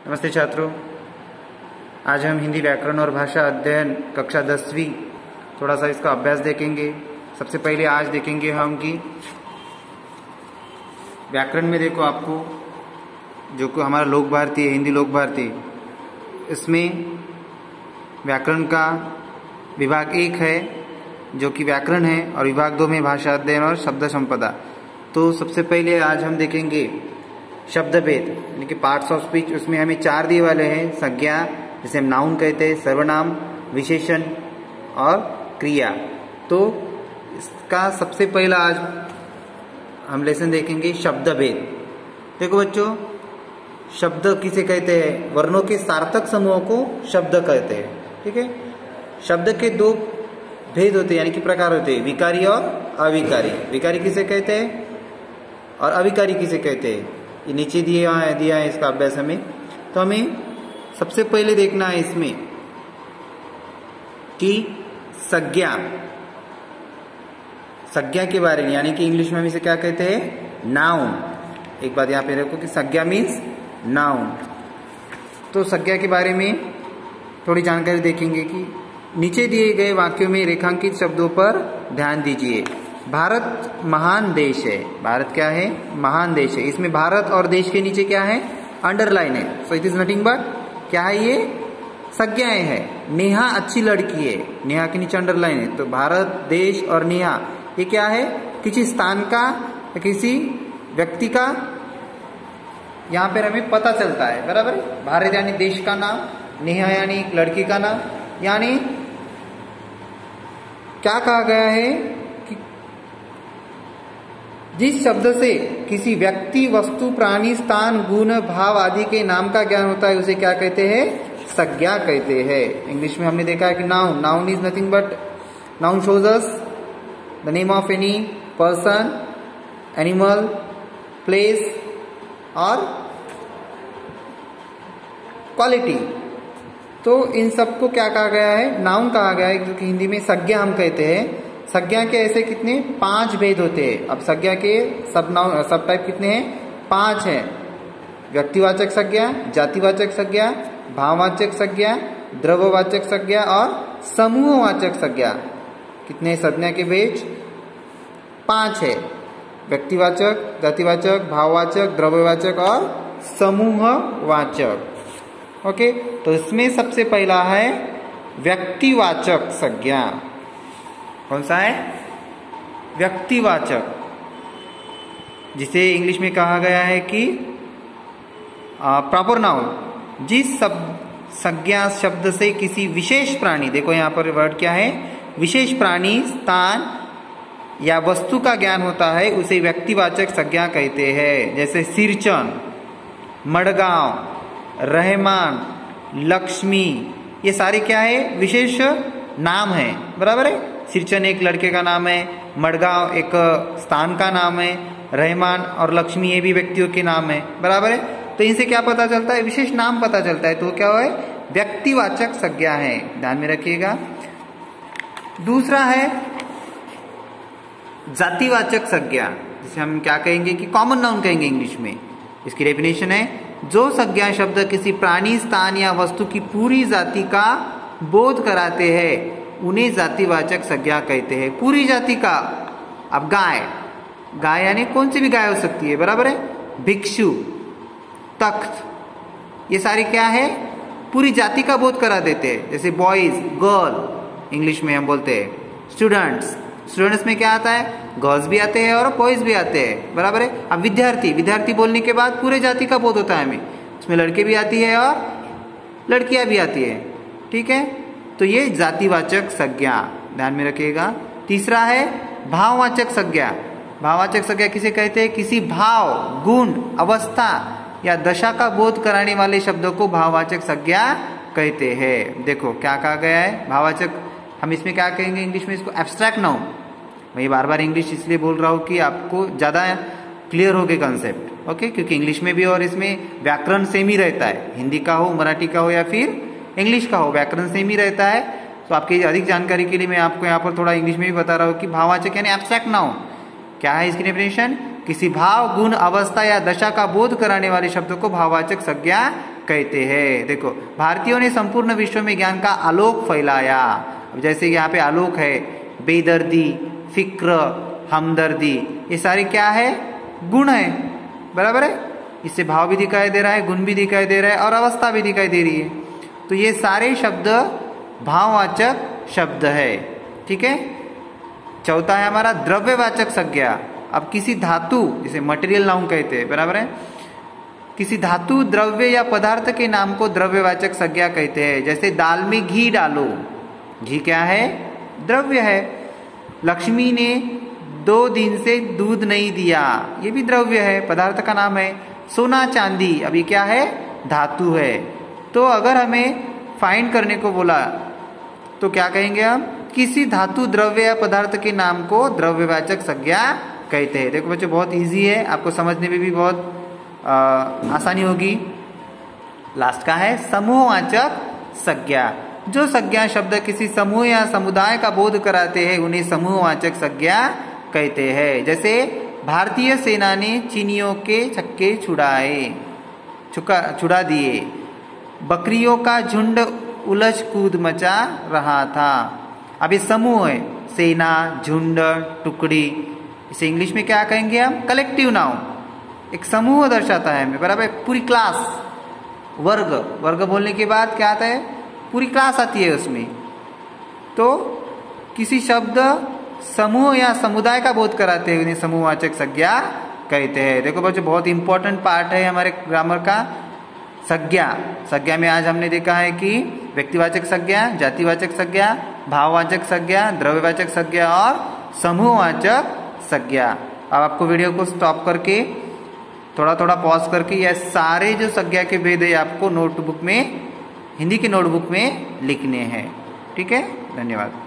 नमस्ते छात्रों, आज हम हिंदी व्याकरण और भाषा अध्ययन कक्षा 10वीं थोड़ा सा इसका अभ्यास देखेंगे। सबसे पहले आज देखेंगे हम कि व्याकरण में देखो आपको जो कि हमारा लोक भारती है, हिंदी लोक भारती, इसमें व्याकरण का विभाग 1 है जो कि व्याकरण है और विभाग 2 में भाषा अध्ययन और शब्द संपदा। तो सबसे पहले आज हम देखेंगे शब्द भेद यानी कि पार्ट्स ऑफ स्पीच। उसमें हमें 4 दिए वाले हैं, संज्ञा जिसे हम नाउन कहते हैं, सर्वनाम, विशेषण और क्रिया। तो इसका सबसे पहला आज हम लेसन देखेंगे शब्द भेद। देखो बच्चों, शब्द किसे कहते हैं? वर्णों के सार्थक समूह को शब्द कहते हैं। ठीक है, शब्द के 2 भेद होते हैं यानी कि प्रकार होते हैं, विकारी और अविकारी। विकारी किसे कहते हैं और अविकारी किसे कहते हैं, ये नीचे दिया है इसका अभ्यास हमें। तो हमें सबसे पहले देखना है इसमें कि संज्ञा के बारे में, यानी कि इंग्लिश में हम इसे क्या कहते हैं? नाउन। एक बात यहां पे रखो कि संज्ञा मीन्स नाउन। तो संज्ञा के बारे में थोड़ी जानकारी देखेंगे कि नीचे दिए गए वाक्यों में रेखांकित शब्दों पर ध्यान दीजिए। भारत महान देश है। भारत क्या है? महान देश है। इसमें भारत और देश के नीचे क्या है? अंडरलाइन है। So it is nothing but क्या है? ये संज्ञाएं है। नेहा अच्छी लड़की है, नेहा के नीचे अंडरलाइन है। तो भारत, देश और नेहा ये क्या है? किसी स्थान का या किसी व्यक्ति का यहां पर हमें पता चलता है। बराबर। भारत यानी देश का नाम, नेहा यानी लड़की का नाम। यानी क्या कहा गया है कि जिस शब्द से किसी व्यक्ति, वस्तु, प्राणी, स्थान, गुण, भाव आदि के नाम का ज्ञान होता है उसे क्या कहते हैं? संज्ञा कहते हैं। इंग्लिश में हमने देखा है कि noun is nothing but noun shows us the name of any person, animal, place और क्वालिटी। तो इन सबको क्या कहा गया है? नाउन कहा गया है, क्योंकि हिंदी में संज्ञा हम कहते हैं। संज्ञा के ऐसे कितने? 5 भेद होते हैं। अब संज्ञा के सब टाइप कितने हैं? 5 हैं। व्यक्तिवाचक संज्ञा, जातिवाचक संज्ञा, भाववाचक संज्ञा, द्रव्यवाचक संज्ञा और समूहवाचक संज्ञा। कितने संज्ञा के भेद? 5 है। व्यक्तिवाचक, जातिवाचक, भाववाचक, द्रव्यवाचक और समूहवाचक। ओके, तो इसमें सबसे पहला है व्यक्तिवाचक संज्ञा। कौन सा है? व्यक्तिवाचक, जिसे इंग्लिश में कहा गया है कि प्रॉपर नाउन। जिस संज्ञा शब्द से किसी विशेष प्राणी, देखो यहां पर वर्ड क्या है? विशेष प्राणी, स्थान या वस्तु का ज्ञान होता है उसे व्यक्तिवाचक संज्ञा कहते हैं। जैसे सिरचन, मडगांव, रहमान, लक्ष्मी, ये सारे क्या है? विशेष नाम है। बराबर है। सिरचन एक लड़के का नाम है, मडगांव एक स्थान का नाम है, रहमान और लक्ष्मी ये भी व्यक्तियों के नाम है। बराबर है। तो इनसे क्या पता चलता है? विशेष नाम पता चलता है। तो क्या है? व्यक्तिवाचक संज्ञा है। ध्यान में रखिएगा। दूसरा है जातिवाचक संज्ञा, जिसे हम क्या कहेंगे कि कॉमन नाउन कहेंगे इंग्लिश में। इसकी डेफिनेशन है जो संज्ञा शब्द किसी प्राणी, स्थान या वस्तु की पूरी जाति का बोध कराते हैं उन्हें जातिवाचक संज्ञा कहते हैं। पूरी जाति का। अब गाय यानी कौन सी भी गाय हो सकती है। बराबर है। भिक्षु, तख्त, ये सारी क्या है? पूरी जाति का बोध करा देते हैं। जैसे बॉयज, गर्ल इंग्लिश में हम बोलते हैं। स्टूडेंट्स में क्या आता है? गर्ल्स भी आते हैं और बॉयज भी आते हैं। बराबर है। अब विद्यार्थी बोलने के बाद पूरे जाति का बोध होता है हमें। उसमें लड़के भी आती है और लड़कियां भी आती है। ठीक है, तो ये जातिवाचक संज्ञा, ध्यान में रखिएगा। तीसरा है भाववाचक संज्ञा। भाववाचक संज्ञा किसे कहते हैं? किसी भाव, गुण, अवस्था या दशा का बोध कराने वाले शब्दों को भाववाचक संज्ञा कहते हैं। देखो क्या कहा गया है? भाववाचक, हम इसमें क्या कहेंगे इंग्लिश में? इसको एब्स्ट्रैक्ट नाउन। मैं बार बार इंग्लिश इसलिए बोल रहा हूँ कि आपको ज्यादा क्लियर हो गए कंसेप्ट। ओके, क्योंकि इंग्लिश में भी और इसमें व्याकरण सेम ही रहता है। हिंदी का हो, मराठी का हो या फिर इंग्लिश का हो, व्याकरण सेम ही रहता है। तो आपकी अधिक जानकारी के लिए मैं आपको यहाँ पर थोड़ा इंग्लिश में भी बता रहा हूँ कि भाववाचक यानी एब्स्ट्रैक्ट नाउन क्या है इसकी डेफिनेशन? किसी भाव, गुण, अवस्था या दशा का बोध कराने वाले शब्दों को भाववाचक संज्ञा कहते हैं। देखो, भारतीयों ने संपूर्ण विश्व में ज्ञान का आलोक फैलाया। अब जैसे यहाँ पे आलोक है, बेदर्दी, फिक्र, हमदर्दी, ये सारे क्या है? गुण है, बराबर है। इससे भाव भी दिखाई दे रहा है, गुण भी दिखाई दे रहा है और अवस्था भी दिखाई दे रही है। तो ये सारे शब्द भाववाचक शब्द है, ठीक है। चौथा है हमारा द्रव्यवाचक संज्ञा। अब किसी धातु, जिसे मटेरियल नाउन कहते हैं, बराबर है, किसी धातु, द्रव्य या पदार्थ के नाम को द्रव्यवाचक संज्ञा कहते हैं। जैसे दाल में घी डालो, घी क्या है? द्रव्य है। लक्ष्मी ने 2 दिन से दूध नहीं दिया, ये भी द्रव्य है, पदार्थ का नाम है। सोना चांदी, अब ये क्या है? धातु है। तो अगर हमें फाइंड करने को बोला तो क्या कहेंगे हम? किसी धातु, द्रव्य या पदार्थ के नाम को द्रव्यवाचक संज्ञा कहते हैं। देखो बच्चों, बहुत इजी है, आपको समझने में भी बहुत आसानी होगी। लास्ट का है समूहवाचक संज्ञा। जो संज्ञा शब्द किसी समूह या समुदाय का बोध कराते हैं उन्हें समूहवाचक संज्ञा कहते हैं। जैसे भारतीय सेना ने चीनियों के छक्के छुड़ा दिए। बकरियों का झुंड उलझ कूद मचा रहा था। अब ये समूह है, सेना, झुंड, टुकड़ी, इसे इंग्लिश में क्या कहेंगे हम? Collective noun. एक समूह दर्शाता है हमें, बराबर। पूरी क्लास, वर्ग, वर्ग बोलने के बाद क्या आता है? पूरी क्लास आती है उसमें। तो किसी शब्द, समूह या समुदाय का बोध कराते हैं उन्हें समूहवाचक संज्ञा कहते हैं। देखो बच्चों, बहुत इंपॉर्टेंट पार्ट है हमारे ग्रामर का संज्ञा। संज्ञा में आज हमने देखा है कि व्यक्तिवाचक संज्ञा, जातिवाचक संज्ञा, भाववाचक संज्ञा, द्रव्यवाचक संज्ञा और समूहवाचक संज्ञा। अब आपको वीडियो को स्टॉप करके थोड़ा थोड़ा पॉज करके यह सारे जो संज्ञा के भेद है आपको नोटबुक में, हिंदी की नोटबुक में लिखने हैं, ठीक है। धन्यवाद।